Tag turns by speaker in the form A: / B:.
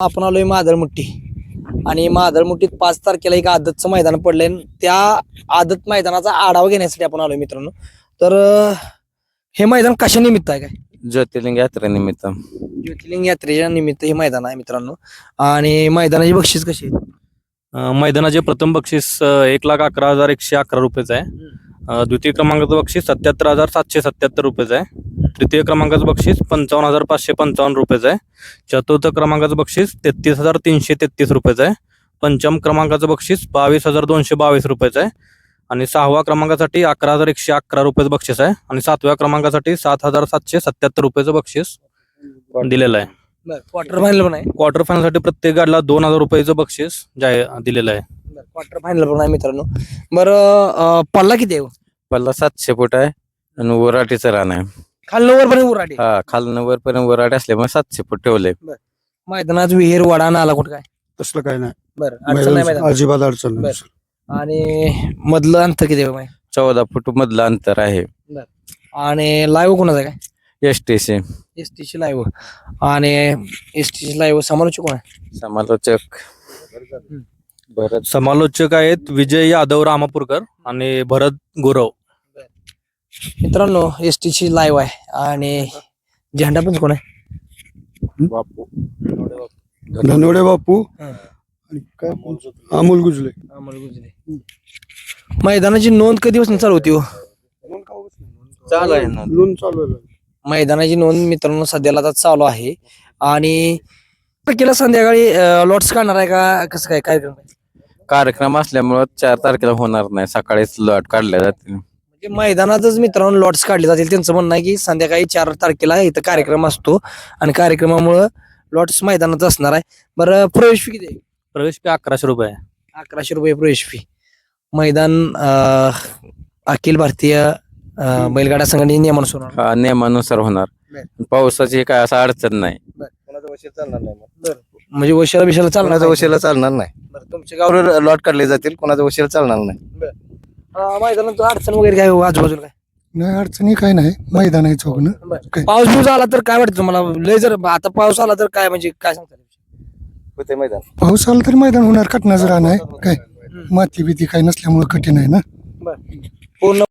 A: आपण आलोय मादळमुट्टी आणि मादळमुट्टीत 5 तारखेला एक आदतचं मैदान पडलंय. त्या आदत मैदानाचा आढावा घेण्यासाठी आपण आलोय मित्रांनो. तर हे मैदान कशा निमित्त आहे काय?
B: ज्योतिर्लिंग यात्रेनिमित्त.
A: ज्योतिर्लिंग यात्रेच्या निमित्त हे मैदान आहे मित्रांनो. आणि मैदानाची बक्षीस कशी आहे?
C: मैदानाचे प्रथम बक्षीस 1,11,111 रुपयेचं आहे. द्वितीय क्रमांकाचं बक्षीस 77,777 रुपयेचं आहे. तृतीय क्रमांकाचं बक्षीस 55,555 रुपयेचं आहे. चतुर्थ क्रमांकाचं बक्षीस 33,333 रुपयेचं आहे. पंचम क्रमांकाचं बक्षीस 22,222 रुपयेचं आहे. आणि 6व्या क्रमांकासाठी 11,111 रुपयाचं बक्षीस आहे. आणि 7व्या क्रमांकासाठी 7,777 रुपयाचं बक्षीस दिलेलं आहे.
A: क्वार्टर फायनल पण आहे.
C: क्वार्टर फायनलसाठी प्रत्येक गाडीला 2,000 रुपयाचं बक्षीस जाहीर दिलेलं आहे.
A: क्वार्टर फायनल पण आहे मित्रांनो. बरं पल्ला किती आहे?
B: पल्ला 700 फूट आहे आणि वराटीचं रान आहे.
A: खालनं वर पण उराडी.
B: हा खालनं वरपर्यंत वराट असल्यामुळे 700 फूट ठेवले.
A: मैदानात विहीर वडा नाला कुठं काय?
D: तसलं काय नाही.
A: बरं अडचण नाही मैदानात.
D: अजिबात अडचण नाही.
A: आणि मधलं अंतर किती आहे?
B: 14 फूट मधलं अंतर आहे.
A: आणि लाईव्ह कोणाचं काय?
B: एसटीसी
A: एसटीची लाईव्ह. आणि एसटीची लाईव्ह समालोचक कोण आहे?
B: समालोचक भरत
C: समालोचक आहेत विजय यादव रामापूरकर आणि भरत गुरव.
A: मित्रांनो एसटीची लाईव्ह आहे. आणि झेंडा पण कोण आहे?
B: बापू
D: धनवडे बापू
A: हं.
D: आणि काय अमोल गुजले.
A: मैदानाची नोंद कधीपासून चालू होती हो?
B: चालू आहे ना.
D: लोन चालू आहे.
A: मैदानाची नोंद मित्रांनो सध्याला आता चालू आहे. आणि तारखेला संध्याकाळी लॉट्स काढणार आहे का कसं काय कार्यक्रम आहे?
B: कार्यक्रम असल्यामुळे 4 तारखेला होणार नाही. सकाळीच लॉट काढल्या जातील.
A: म्हणजे मैदानातच मित्रांनो लॉट्स काढले जातील. त्यांचं म्हणणं आहे की संध्याकाळी 4 तारखेला इथं कार्यक्रम असतो आणि कार्यक्रमामुळं लॉट्स मैदानात असणार आहे. बरं प्रवेश फी किती आहे?
C: प्रवेश फी 1100 रुपये आहे.
A: 1100 रुपये प्रवेश फी. मैदान अखिल भारतीय बैलगाडा संघटनेच्या नियमानुसार होणार.
B: हा नियमानुसार होणार. पावसाची काय असं अडचण नाही.
A: म्हणजे वशिला बिशाला चालणार
E: कोणाचा
A: नाही.
E: वशिला चालणार नाही.
A: बरं, तुमच्या गावावर
E: गावावर लॉट काढले जातील, कोणाचा वशिला चालणार नाही.
A: मैदानात अडचण वगैरे काय हो आजूबाजूला काय?
D: नाही अडचणी काय नाही. मैदान आहे चौकनं. काय?
A: पाऊस बिऊस आला तर काय वाटतं तुम्हाला? लय जर आता पाऊस आला तर काय म्हणजे काय सांगता?
E: होते मैदान.
D: पाऊस आला तर मैदान होणार. कटनाचं रान आहे. काय माती भीती काय नसल्यामुळे कठीण आहे ना.
A: पूर्ण